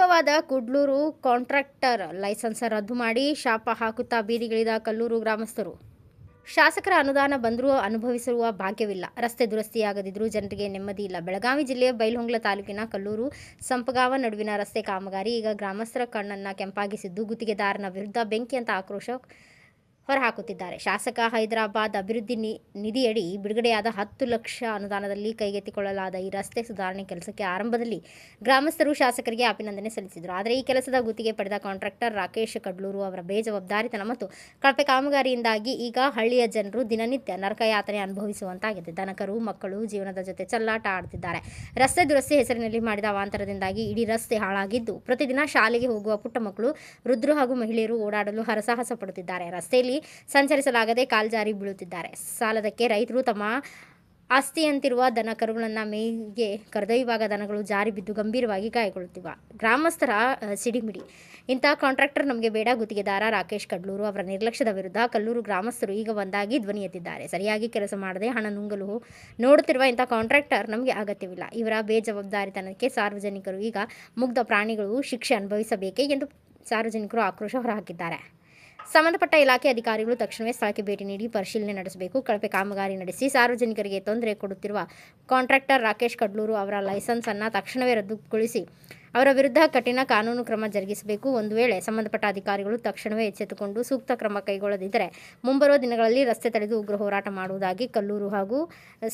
ಸಮೀಪವಾದ Kudlur contractor licence ರದ್ದು ಮಾಡಿ ಶಾಪ ಹಾಕುತ್ತಾ ಬೀದಿಗಿಳಿದ ಕಲ್ಲೂರು ಗ್ರಾಮಸ್ಥರು. ಶಾಸಕರ ಅನುದಾನ ಬಂದರೂ ಅನುಭವಿಸಿರುವ ಭಾಗ್ಯವಿಲ್ಲ. ರಸ್ತೆ ದುರಸ್ತಿಯಾಗದಿದ್ದರೂ ಜನರಿಗೆ ನೆಮ್ಮದಿ ಇಲ್ಲ. ಬೆಳಗಾವಿ ಜಿಲ್ಲೆಯ ಬೈಲಹೊಂಗಲ ತಾಲೂಕಿನ ಕಲ್ಲೂರು ಸಂಪಗಾವ ನಡುವಿನ ರಸ್ತೆ ಕಾಮಗಾರಿ ಈಗ ಗ್ರಾಮಸ್ಥರ ಕಣ್ಣನ್ನು ಕೆಂಪಾಗಿಸಿದ್ದು, ಗುತ್ತಿಗೆದಾರನ ವಿರುದ್ಧ ಬೆಂಕಿ ಅಂತ ಆಕ್ರೋಶ ಹೊರಹಾಕುತ್ತಿದ್ದಾರೆ. ಶಾಸಕ ಹೈದರಾಬಾದ್ ಅಭಿವೃದ್ಧಿ ನಿಧಿಯಡಿ ಬಿಡುಗಡೆಯಾದ 10 ಲಕ್ಷ ಅನುದಾನದಲ್ಲಿ ಕೈಗೆತ್ತಿಕೊಳ್ಳಲಾದ ಈ ರಸ್ತೆ ಸುಧಾರಣೆ ಕೆಲಸಕ್ಕೆ ಆರಂಭದಲ್ಲಿ ಗ್ರಾಮಸ್ಥರು ಶಾಸಕರಿಗೆ ಅಭಿನಂದನೆ ಸಲ್ಲಿಸಿದರು. ಆದರೆ ಈ ಕೆಲಸದ ಗುತ್ತಿಗೆ ಪಡೆದ ಕಾಂಟ್ರಾಕ್ಟರ್ ರಾಕೇಶ್ ಕಡ್ಲೂರು ಅವರ ಬೇಜವಾಬ್ದಾರಿತನ ಮತ್ತು ಕಳಪೆ ಕಾಮಗಾರಿಯಿಂದಾಗಿ ಈಗ ಹಳ್ಳಿಯ ಜನರು ದಿನನಿತ್ಯ ನರಕಯಾತನೆ ಅನುಭವಿಸುವಂತಾಗಿದೆ. ದನಕರು ಮಕ್ಕಳು ಜೀವನದ ಜೊತೆ ಚೆಲ್ಲಾಟ ಆಡುತ್ತಿದ್ದಾರೆ. ರಸ್ತೆ ದುರಸ್ತಿ ಹೆಸರಿನಲ್ಲಿ ಮಾಡಿದ ಅವಾಂತರದಿಂದಾಗಿ ಇಡೀ ರಸ್ತೆ ಹಾಳಾಗಿದ್ದು, ಪ್ರತಿದಿನ ಶಾಲೆಗೆ ಹೋಗುವ ಪುಟ್ಟ ಮಕ್ಕಳು, ವೃದ್ಧರು ಹಾಗೂ ಮಹಿಳೆಯರು ಓಡಾಡಲು ಹರಸಾಹಸ ಪಡುತ್ತಿದ್ದಾರೆ. ರಸ್ತೆಯಲ್ಲಿ ಸಂಚರಿಸಲಾಗದೆ ಕಾಲ್ಜಾರಿ ಬೀಳುತ್ತಿದ್ದಾರೆ. ಸಾಲದಕ್ಕೆ ರೈತರು ತಮ್ಮ ಆಸ್ತಿಯಂತಿರುವ ದನ ಕರುಗಳನ್ನು ಮೇಯ್ಗೆ ಕರೆದೊಯ್ಯುವಾಗ ದನಗಳು ಜಾರಿ ಬಿದ್ದು ಗಂಭೀರವಾಗಿ ಗಾಯಗೊಳ್ಳುತ್ತಿವೆ. ಗ್ರಾಮಸ್ಥರ ಸಿಡಿಮಿಡಿ. ಇಂಥ ಕಾಂಟ್ರಾಕ್ಟರ್ ನಮಗೆ ಬೇಡ. ಗುತ್ತಿಗೆದಾರ ರಾಕೇಶ್ ಕಡ್ಲೂರು ಅವರ ನಿರ್ಲಕ್ಷ್ಯದ ವಿರುದ್ಧ ಕಲ್ಲೂರು ಗ್ರಾಮಸ್ಥರು ಈಗ ಒಂದಾಗಿ ಧ್ವನಿ ಎತ್ತಿದ್ದಾರೆ. ಸರಿಯಾಗಿ ಕೆಲಸ ಮಾಡದೆ ಹಣ ನುಂಗಲು ನೋಡುತ್ತಿರುವ ಇಂಥ ಕಾಂಟ್ರಾಕ್ಟರ್ ನಮಗೆ ಅಗತ್ಯವಿಲ್ಲ. ಇವರ ಬೇಜವಾಬ್ದಾರಿತನಕ್ಕೆ ಸಾರ್ವಜನಿಕರು ಈಗ ಮುಗ್ಧ ಪ್ರಾಣಿಗಳು ಶಿಕ್ಷೆ ಅನುಭವಿಸಬೇಕೇ ಎಂದು ಸಾರ್ವಜನಿಕರು ಆಕ್ರೋಶ ಹೊರಹಾಕಿದ್ದಾರೆ. ಸಂಬಂಧಪಟ್ಟ ಇಲಾಖೆ ಅಧಿಕಾರಿಗಳು ತಕ್ಷಣವೇ ಸ್ಥಳಕ್ಕೆ ಭೇಟಿ ನೀಡಿ ಪರಿಶೀಲನೆ ನಡೆಸಬೇಕು. ಕಳಪೆ ಕಾಮಗಾರಿ ನಡೆಸಿ ಸಾರ್ವಜನಿಕರಿಗೆ ತೊಂದರೆ ಕೊಡುತ್ತಿರುವ ಕಾಂಟ್ರಾಕ್ಟರ್ ರಾಕೇಶ್ ಕಡ್ಲೂರು ಅವರ ಲೈಸೆನ್ಸ್ ಅನ್ನು ತಕ್ಷಣವೇ ರದ್ದುಗೊಳಿಸಿ ಅವರ ವಿರುದ್ಧ ಕಠಿಣ ಕಾನೂನು ಕ್ರಮ ಜರುಗಿಸಬೇಕು. ಒಂದು ವೇಳೆ ಸಂಬಂಧಪಟ್ಟ ಅಧಿಕಾರಿಗಳು ತಕ್ಷಣವೇ ಎಚ್ಚೆತ್ತುಕೊಂಡು ಸೂಕ್ತ ಕ್ರಮ ಕೈಗೊಳ್ಳದಿದ್ದರೆ ಮುಂಬರುವ ದಿನಗಳಲ್ಲಿ ರಸ್ತೆ ತಡೆದು ಉಗ್ರ ಹೋರಾಟ ಮಾಡುವುದಾಗಿ ಕಲ್ಲೂರು ಹಾಗೂ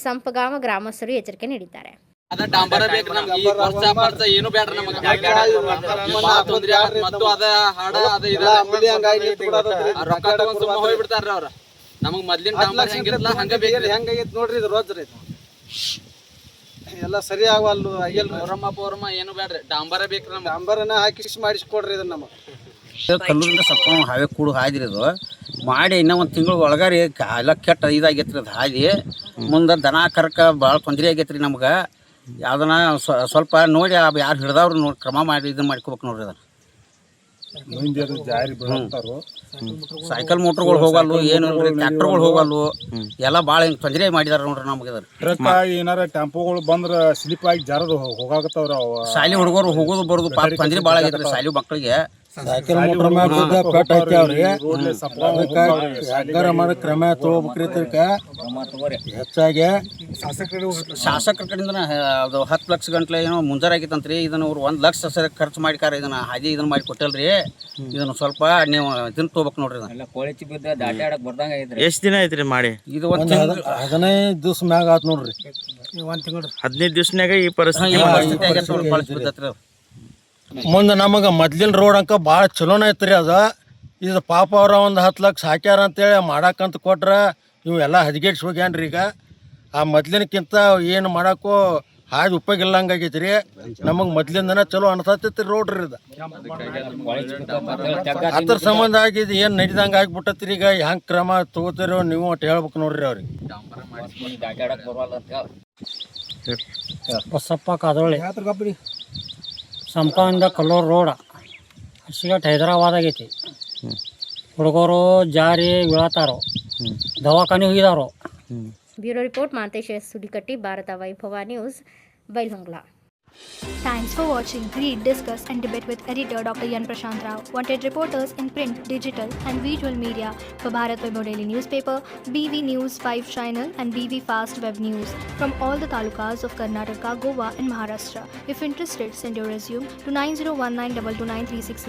ಸಂಪಗಾಮ ಗ್ರಾಮಸ್ಥರು ಎಚ್ಚರಿಕೆ ನೀಡಿದ್ದಾರೆ. ಅದ ಡಾಂಬರ ಬೇಕು ನಮ್ಗೆ. ಈ ಖರ್ಚ ಏನು ಬೇಡ್ರಿ ನಮಗೆ. ಮತ್ತು ಅದ ಹಾಡ ಅದ ರೊಕ್ಕ ತಗೊಂಡ್ ಸುಮ್ಮ ಹೋಗ್ಬಿಡ್ತಾರ್ರಿ ಅವ್ರ. ನಮಗ್ ಮೊದ್ಲಿನ ಡಾಂಬರ್ ಹೆಂಗಿರಲ್ಲ ಹಂಗ ಬೇಕ್ರಿ. ಹೆಂಗೈತಿ ನೋಡ್ರಿ ಇದು ರೋಜ್ ರೀ ಎಲ್ಲ ಸರಿ ಆಗವಲ್ಲು. ಪೌರಮ್ಮ ಏನು ಬೇಡ್ರಿ, ಡಾಂಬರ ಬೇಕ್ರಿ ನಮ್ಗೆ. ಡಾಂಬರನ್ನ ಹಾಕಿ ಮಾಡಿಸ್ಕೊಡ್ರಿ ಇದನ್ನ ನಮಗೆ. ಕಲ್ಲೂರಿಂದ ಸ್ವಲ್ಪ ಹಾವೆ ಕೂಡು ಹಾಯ್ದ್ರಿ ಇದು ಮಾಡಿ ಇನ್ನೂ ಒಂದು ತಿಂಗಳು ಒಳಗಾರಿ ಎಲ್ಲ ಕೆಟ್ಟ ಇದಾಗೈತ್ರಿ. ಅದು ಹಾದಿ ಮುಂದೆ ದನ ಕರಕ ಭಾಳ ತೊಂದರೆ ಆಗೈತ್ರಿ ನಮ್ಗೆ. ಯಾವ್ದನ್ನ ಸ್ವಲ್ಪ ನೋಡಿ ಯಾರು ಹಿಡ್ದವ್ರು ನೋಡಿ ಕ್ರಮ ಮಾಡಿ ಇದನ್ನ ಮಾಡ್ಕೋಬೇಕು ನೋಡ್ರಿ. ಅದನ್ನ ಸೈಕಲ್ ಮೋಟ್ರ್ಗಳು ಹೋಗಲ್ಲು, ಏನು ಟ್ರ್ಯಾಕ್ಟರ್ಗಳು ಹೋಗಲ್ಲು, ಎಲ್ಲ ಭಾಳ ಹಿಂಗೆ ತೊಂದರೆ ಮಾಡಿದಾರೆ ನೋಡ್ರಿ ನಮ್ಗೆ. ಏನಾರ ಟೆಂಪೋಗಳು ಬಂದ್ರೆ ಸ್ಲಿಪ್ ಆಗಿ ಜಾರದು ಹೋಗಾಕತ್ತವ್ರ. ಶಾಲೆ ಹುಡುಗರು ಹೋಗೋದು ಬರೋದು ಪಾಪ ತೊಂದರೆ ಭಾಳ ಆಗೈತ್ರಿ ಶಾಲೆ ಮಕ್ಕಳಿಗೆ. ಸೈಕಲ್ ಮೋಟ್ರ್ ಮ್ಯಾಗ ಪೆಟ್ ಹಾಕ್ಯಾವ್ರಿ. ಕ್ರಮ ತಗೋಬೇಕ್ರಿ. ಹೆಚ್ಚಾಗಿ ಶಾಸಕರ ಕಡೆಯಿಂದ ಅದು 10 ಲಕ್ಷ ಗಂಟ್ಲೆ ಏನೋ ಮುಂಜಾರಾಗಿತ್ತಂತ್ರಿ. ಇದನ್ನ ಅವ್ರು 1 ಲಕ್ಷ ಖರ್ಚು ಮಾಡಿಕಾರ ಇದನ್ನ ಹಾದಿ ಇದನ್ನ ಮಾಡಿ ಕೊಟ್ಟಲ್ರಿ. ಇದನ್ನ ಸ್ವಲ್ಪ ನೀವು ಇದನ್ನ ತಗೋಬೇಕು ನೋಡ್ರಿ. ಎಷ್ಟು ದಿನ ಐತ್ರಿ ಮಾಡಿ? ಇದು 15 ದಿವ್ಸ ಮ್ಯಾಗ ಆತ್ ನೋಡ್ರಿ. 15 ದಿವ್ಸನಾಗ ಈ ಪರಿಸ್ಥಿತಿ ಮುಂದೆ ನಮಗೆ ಮೊದ್ಲಿನ ರೋಡ್ ಅಂಕ ಭಾಳ ಚಲೋನ ಐತ್ರಿ. ಅದು ಇದು ಪಾಪ ಅವ್ರ ಒಂದು 10 ಲಕ್ಷ ಹಾಕ್ಯಾರ ಅಂತೇಳಿ ಮಾಡಾಕಂತ ಕೊಟ್ರೆ ಇವೆಲ್ಲ ಹದಗೆಡ್ಸಿ ಹೋಗ್ಯಾನ್ರಿ. ಈಗ ಆ ಮೊದ್ಲಿನಕ್ಕಿಂತ ಏನು ಮಾಡಕ್ಕೂ ಹಾದಿ ಉಪಯೋಗ ಇಲ್ಲ ಹಂಗಾಗೈತಿ ರೀ. ನಮಗೆ ಮೊದ್ಲಿಂದನೇ ಚಲೋ ಅನ್ಸತ್ತೈತಿ ರೋಡ್ ರೀ. ಇದು ಅದ್ರ ಸಂಬಂಧ ಆಗಿದ್ದು ಏನು ನಡಿದಂಗೆ ಆಗಿಬಿಟ್ಟತ್ರಿ. ಈಗ ಹೆಂಗೆ ಕ್ರಮ ತಗೋತೀರೋ ನೀವು ಒಟ್ಟು ಹೇಳ್ಬೇಕು ನೋಡ್ರಿ ಅವ್ರಿಗೆ. ಬಸಪ್ಪ ಕಾದೋಳಿ ಸಂಪದಿಂದ ಕಲ್ಲೂರು ರೋಡ್ ಹಸಿಗಟ್ಟು ಹೈದರಾಬಾದ್ ಆಗೈತಿ. ಹುಡುಗರು ಜಾರಿ ಬೀಳತ್ತಾರೋ, ದವಾಖಾನೆ ಹೋಗಿದಾರೋ. ಬ್ಯೂರೋ ರಿಪೋರ್ಟ್ ಮಾಂತೇಶ್ ಸುಡಿಕಟ್ಟಿ, ಭಾರತ ವೈಭವ news, Bailhongal. Thanks for watching. Read, discuss and debate with editor Dr. Yan Prashant Rao. Wanted reporters in print, digital and visual media for Bharat Vaibhav Daily Newspaper, BV News 5 Channel and BV Fast Web News from all the talukas of Karnataka, Goa and Maharashtra. If interested, send your resume to 9019229369.